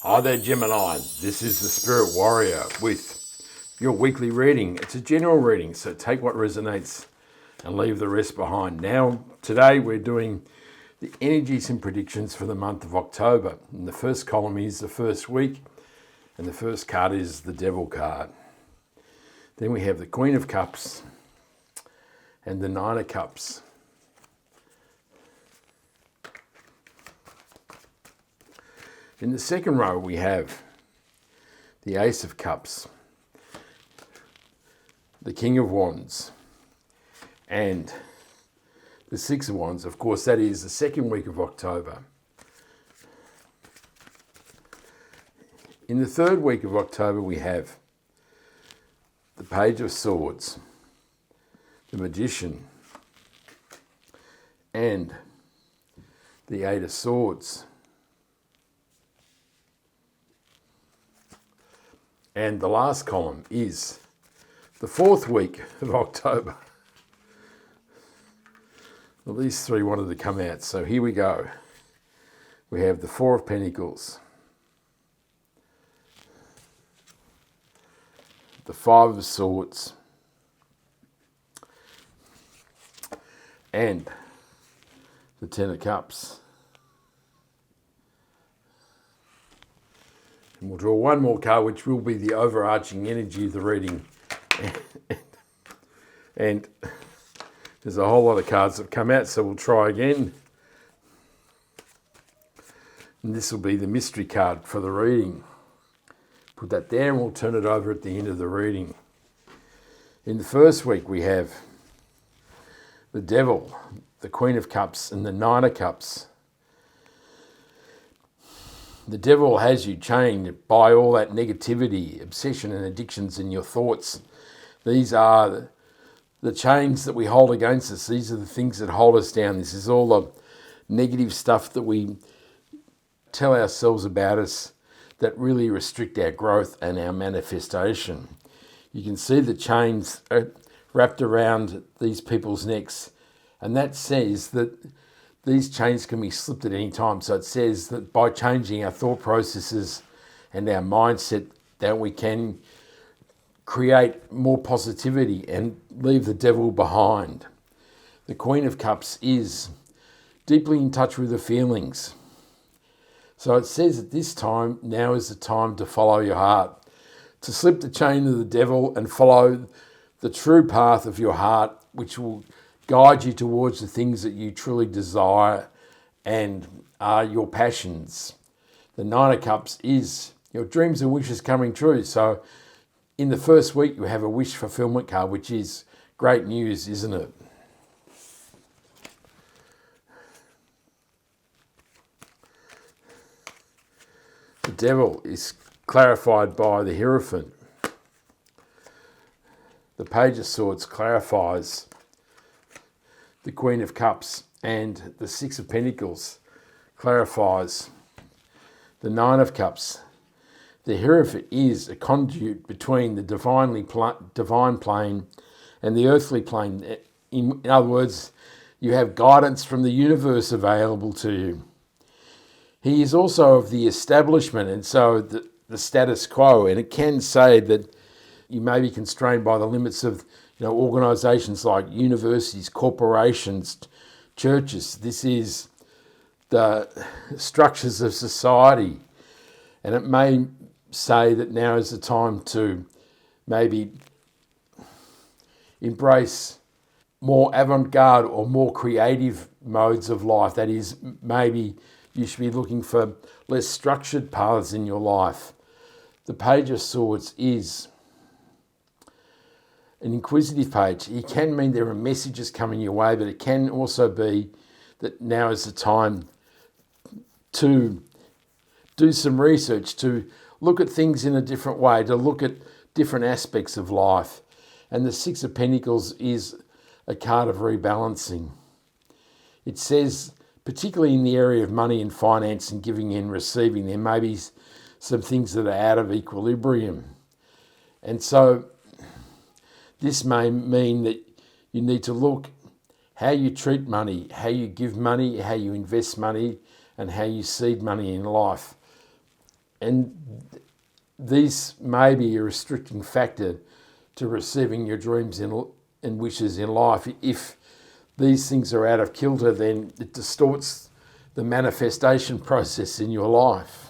Hi there, Gemini. This is the Spirit Warrior with your weekly reading. It's a general reading, so take what resonates and leave the rest behind. Now, today we're doing the energies and predictions for the month of October. And the first column is the first week, and the first card is the Devil card. Then we have the Queen of Cups and the Nine of Cups. In the second row, we have the Ace of Cups, the King of Wands, and the Six of Wands. Of course, that is the second week of October. In the third week of October, we have the Page of Swords, the Magician, and the Eight of Swords. And the last column is the fourth week of October. Well, these three wanted to come out, so here we go. We have the Four of Pentacles, the Five of Swords, and the Ten of Cups. And we'll draw one more card, which will be the overarching energy of the reading. And there's a whole lot of cards that have come out, so we'll try again. And this will be the mystery card for the reading. Put that there and we'll turn it over at the end of the reading. In the first week, we have the Devil, the Queen of Cups, and the Nine of Cups. The devil has you chained by all that negativity, obsession and addictions in your thoughts. These are the chains that we hold against us. These are the things that hold us down. This is all the negative stuff that we tell ourselves about us that really restrict our growth and our manifestation. You can see the chains wrapped around these people's necks, and that says that these chains can be slipped at any time. So it says that by changing our thought processes and our mindset, that we can create more positivity and leave the devil behind. The Queen of Cups is deeply in touch with the feelings. So it says at this time, now is the time to follow your heart, to slip the chain of the devil and follow the true path of your heart, which will guide you towards the things that you truly desire and are your passions. The Nine of Cups is your dreams and wishes coming true. So in the first week, you have a wish fulfillment card, which is great news, isn't it? The Devil is clarified by the Hierophant. The Page of Swords clarifies the Queen of Cups, and the Six of Pentacles clarifies the Nine of Cups. The Hierophant is a conduit between the divine plane and the earthly plane. In other words, you have guidance from the universe available to you. He is also of the establishment, and so the status quo, and it can say that you may be constrained by the limits of organisations like universities, corporations, churches. This is the structures of society. And it may say that now is the time to maybe embrace more avant-garde or more creative modes of life. That is, maybe you should be looking for less structured paths in your life. The Page of Swords is an inquisitive page. It can mean there are messages coming your way, but it can also be that now is the time to do some research, to look at things in a different way, to look at different aspects of life. And the Six of Pentacles is a card of rebalancing. It says, particularly in the area of money and finance and giving and receiving, there may be some things that are out of equilibrium. And so this may mean that you need to look how you treat money, how you give money, how you invest money, and how you seed money in life. And these may be a restricting factor to receiving your dreams and wishes in life. If these things are out of kilter, then it distorts the manifestation process in your life.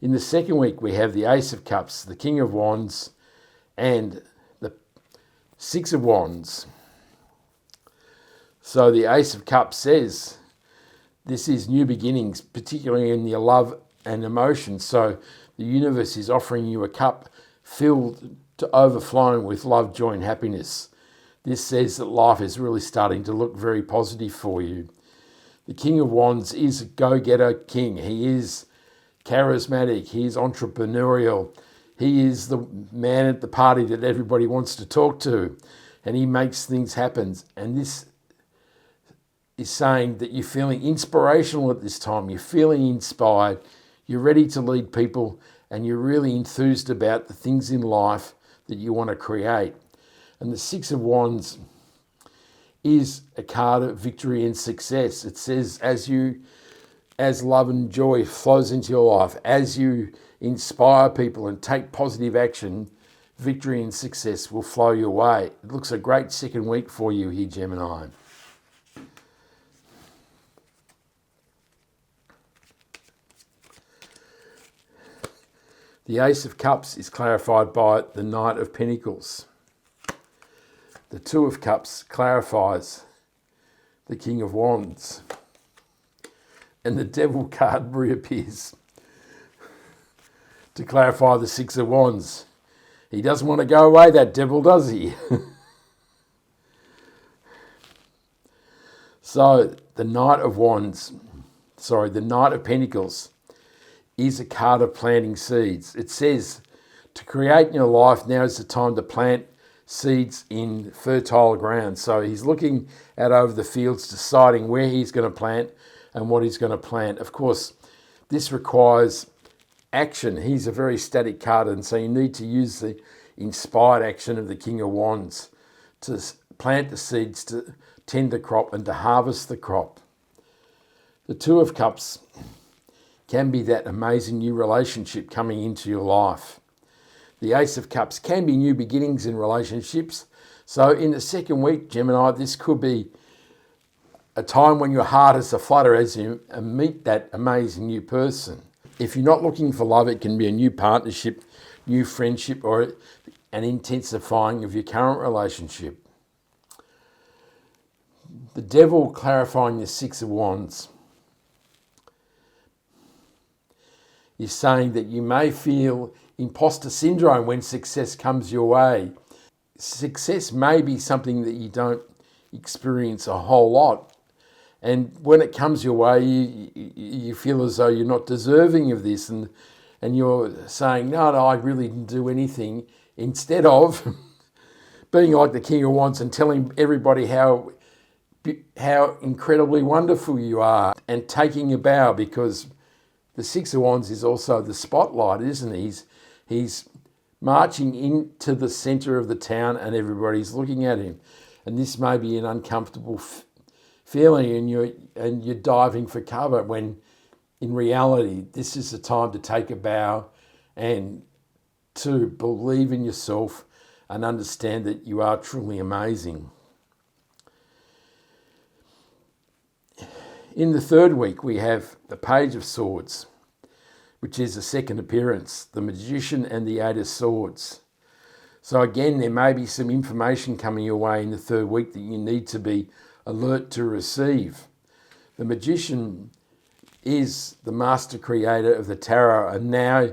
In the second week, we have the Ace of Cups, the King of Wands, and the Six of Wands. So the Ace of Cups says this is new beginnings, particularly in your love and emotions. So the universe is offering you a cup filled to overflowing with love, joy and happiness. This says that life is really starting to look very positive for you. The King of Wands is a go-getter king. He is charismatic. He is entrepreneurial. He is the man at the party that everybody wants to talk to, and he makes things happen. And this is saying that you're feeling inspirational at this time. You're feeling inspired. You're ready to lead people, and you're really enthused about the things in life that you want to create. And the Six of Wands is a card of victory and success. It says as love and joy flows into your life, as you inspire people and take positive action, victory and success will flow your way. It looks a great second week for you here, Gemini. The Ace of Cups is clarified by the Knight of Pentacles. The Two of Cups clarifies the King of Wands. And the Devil card reappears to clarify the Six of Wands. He doesn't want to go away, that devil, does he? So the Knight of Pentacles is a card of planting seeds. It says to create in your life, now is the time to plant seeds in fertile ground. So he's looking out over the fields, deciding where he's going to plant and what he's going to plant. Of course, this requires action. He's a very static card, and so you need to use the inspired action of the King of Wands to plant the seeds, to tend the crop and to harvest the crop. The Two of Cups can be that amazing new relationship coming into your life. The Ace of Cups can be new beginnings in relationships. So in the second week, Gemini, this could be a time when your heart is aflutter as you meet that amazing new person. If you're not looking for love, it can be a new partnership, new friendship, or an intensifying of your current relationship. The Devil clarifying the Six of Wands is saying that you may feel imposter syndrome when success comes your way. Success may be something that you don't experience a whole lot. And when it comes your way, you feel as though you're not deserving of this. And you're saying, no, I really didn't do anything. Instead of being like the King of Wands and telling everybody how incredibly wonderful you are and taking a bow, because the Six of Wands is also the spotlight, isn't he? He's marching into the centre of the town and everybody's looking at him. And this may be an uncomfortable feeling, and you're diving for cover, when in reality this is the time to take a bow and to believe in yourself and understand that you are truly amazing. In the third week, we have the Page of Swords, which is the second appearance, the Magician and the Eight of Swords. So again, there may be some information coming your way in the third week that you need to be alert to receive. The Magician is the master creator of the tarot, and now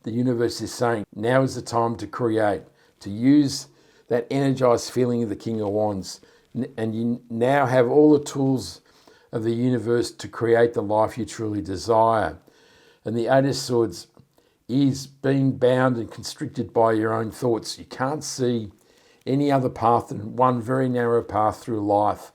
the universe is saying, now is the time to create, to use that energized feeling of the King of Wands, and you now have all the tools of the universe to create the life you truly desire. And the Eight of Swords is being bound and constricted by your own thoughts. You can't see any other path than one very narrow path through life.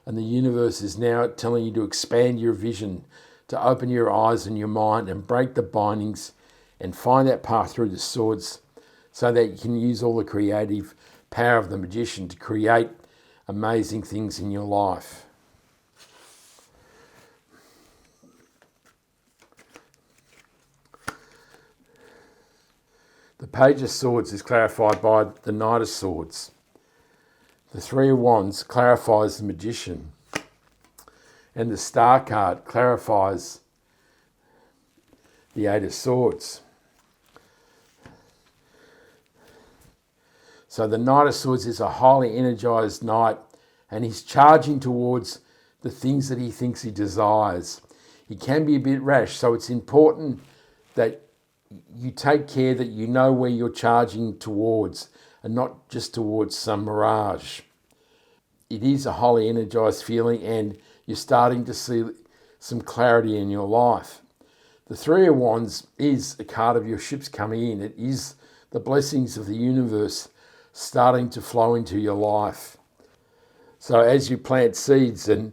And the universe is now telling you to expand your vision, to open your eyes and your mind and break the bindings and find that path through the swords, so that you can use all the creative power of the Magician to create amazing things in your life. Page of Swords is clarified by the Knight of Swords. The Three of Wands clarifies the Magician. And the Star card clarifies the Eight of Swords. So the Knight of Swords is a highly energized knight, and he's charging towards the things that he thinks he desires. He can be a bit rash, so it's important that you take care that you know where you're charging towards and not just towards some mirage. It is a highly energized feeling, and you're starting to see some clarity in your life. The Three of Wands is a card of your ships coming in. It is the blessings of the universe starting to flow into your life. So as you plant seeds and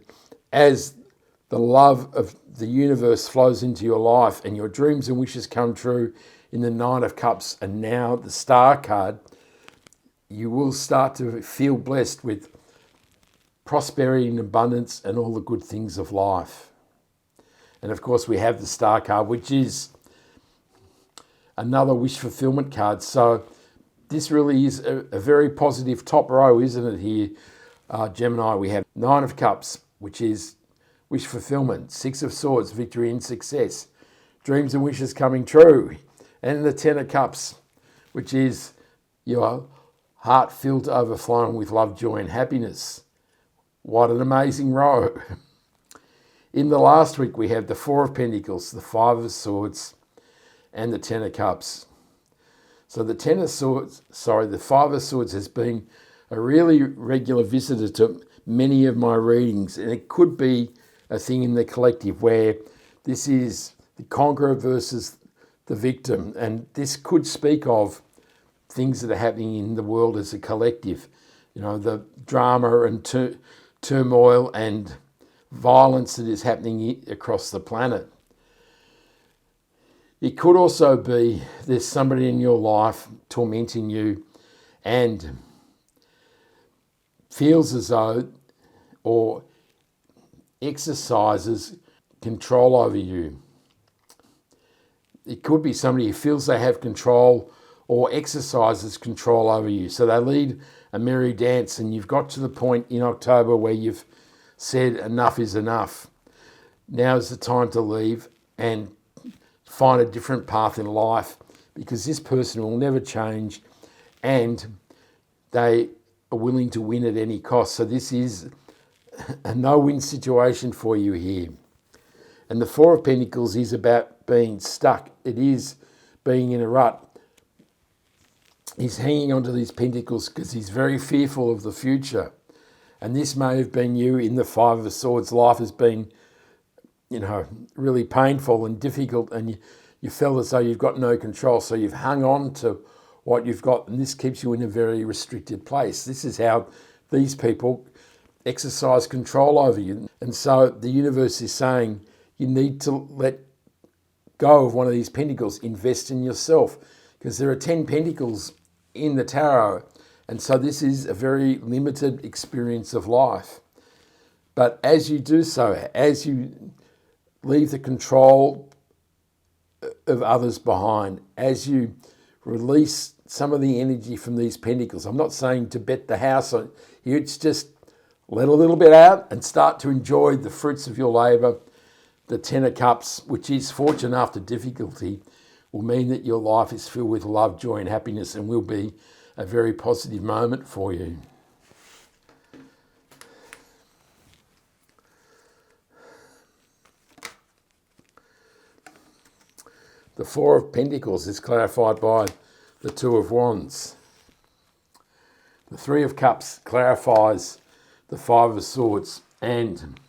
as the love of the universe flows into your life and your dreams and wishes come true in the Nine of Cups and now the Star card, you will start to feel blessed with prosperity and abundance and all the good things of life. And of course we have the Star card, which is another wish fulfillment card. So this really is a very positive top row, isn't it here, Gemini? We have Nine of Cups, which is wish fulfillment. Six of Swords, victory and success. Dreams and wishes coming true. And the Ten of Cups, which is your heart filled to overflowing with love, joy and happiness. What an amazing row. In the last week, we have the Four of Pentacles, the Five of Swords, and the Ten of Cups. So the Five of Swords has been a really regular visitor to many of my readings, and it could be a thing in the collective where this is the conqueror versus the victim, and this could speak of things that are happening in the world as a collective. You know, the drama and turmoil and violence that is happening across the planet. It could also be there's somebody in your life tormenting you and feels as though or exercises control over you. It could be somebody who feels they have control or exercises control over you. So they lead a merry dance and you've got to the point in October where you've said enough is enough. Now is the time to leave and find a different path in life, because this person will never change and they are willing to win at any cost. So this is a no-win situation for you here. And the Four of Pentacles is about being stuck. It is being in a rut. He's hanging onto these pentacles because he's very fearful of the future. And this may have been you in the Five of Swords. Life has been, really painful and difficult, and you felt as though you've got no control. So you've hung on to what you've got, and this keeps you in a very restricted place. This is how these people exercise control over you. And so the universe is saying you need to let go of one of these pentacles, invest in yourself, because there are 10 pentacles in the tarot. And so this is a very limited experience of life. But as you do so, as you leave the control of others behind, as you release some of the energy from these pentacles, I'm not saying to bet the house on here, it's just let a little bit out and start to enjoy the fruits of your labour. The Ten of Cups, which is fortune after difficulty, will mean that your life is filled with love, joy and happiness, and will be a very positive moment for you. The Four of Pentacles is clarified by the Two of Wands. The Three of Cups clarifies the Five of Swords, and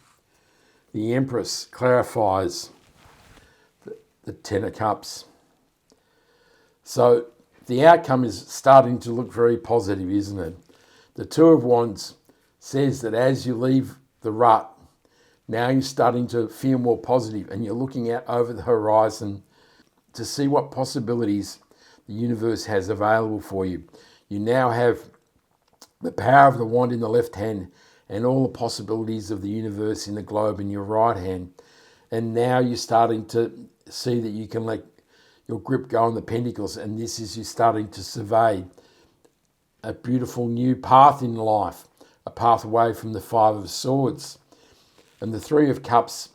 the Empress clarifies the Ten of Cups. So the outcome is starting to look very positive, isn't it? The Two of Wands says that as you leave the rut, now you're starting to feel more positive and you're looking out over the horizon to see what possibilities the universe has available for you. You now have the power of the wand in the left hand and all the possibilities of the universe in the globe in your right hand. And now you're starting to see that you can let your grip go on the pentacles, and this is you starting to survey a beautiful new path in life, a path away from the Five of Swords. And the Three of Cups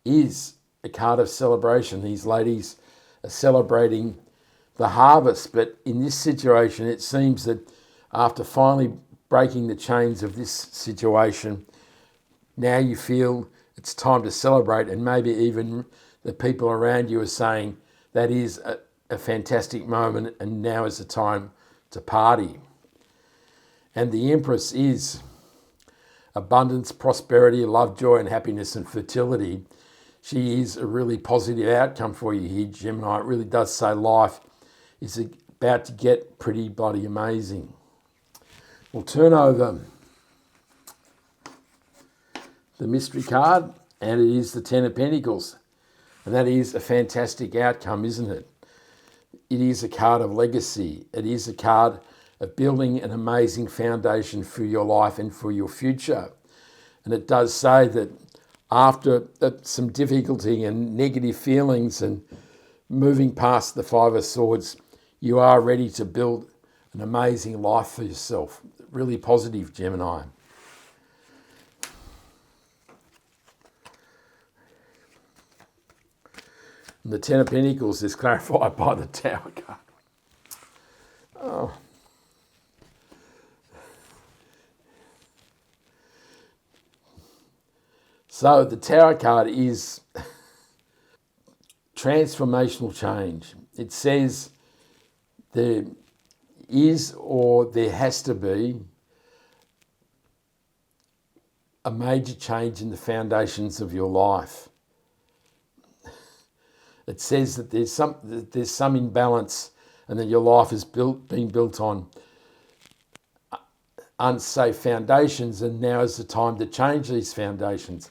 is a card of celebration. These ladies are celebrating the harvest, but in this situation it seems that after finally breaking the chains of this situation, now you feel it's time to celebrate, and maybe even the people around you are saying that is a fantastic moment and now is the time to party. And the Empress is abundance, prosperity, love, joy and happiness and fertility. She is a really positive outcome for you here, Gemini. It really does say life is about to get pretty bloody amazing. We'll turn over the mystery card, and it is the Ten of Pentacles. And that is a fantastic outcome, isn't it? It is a card of legacy. It is a card of building an amazing foundation for your life and for your future. And it does say that after some difficulty and negative feelings and moving past the Five of Swords, you are ready to build an amazing life for yourself. Really positive, Gemini. And the Ten of Pentacles is clarified by the Tower card. Oh. So the Tower card is transformational change. It says there is or there has to be a major change in the foundations of your life. It says that there's some imbalance and that your life is being built on unsafe foundations, and now is the time to change these foundations.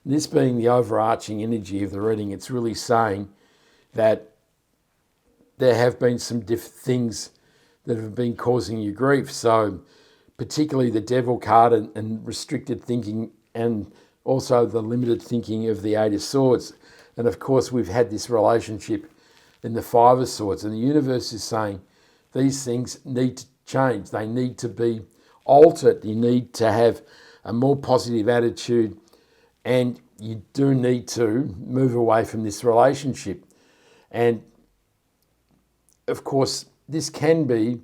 And this being the overarching energy of the reading, it's really saying that there have been some things that have been causing you grief. So particularly the Devil card and restricted thinking, and also the limited thinking of the Eight of Swords. And of course, we've had this relationship in the Five of Swords, and the universe is saying these things need to change. They need to be altered. You need to have a more positive attitude, and you do need to move away from this relationship. And of course, this can be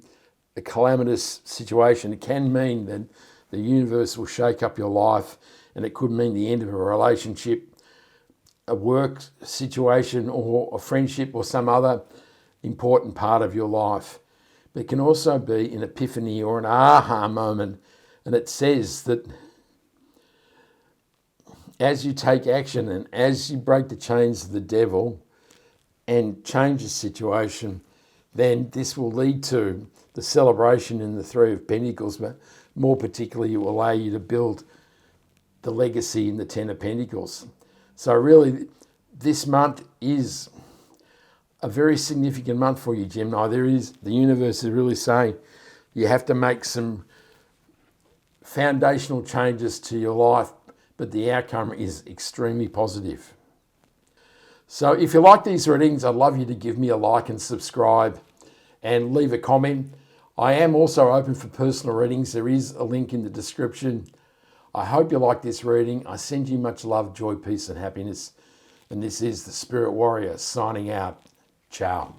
a calamitous situation. It can mean that the universe will shake up your life, and it could mean the end of a relationship, a work situation, or a friendship, or some other important part of your life. But it can also be an epiphany or an aha moment. And it says that as you take action and as you break the chains of the devil and change the situation, then this will lead to the celebration in the Three of Pentacles, but more particularly it will allow you to build the legacy in the Ten of Pentacles. So really, this month is a very significant month for you, Gemini. The universe is really saying you have to make some foundational changes to your life, but the outcome is extremely positive. So if you like these readings, I'd love you to give me a like and subscribe and leave a comment. I am also open for personal readings. There is a link in the description. I hope you like this reading. I send you much love, joy, peace and happiness. And this is the Spirit Warrior signing out. Ciao.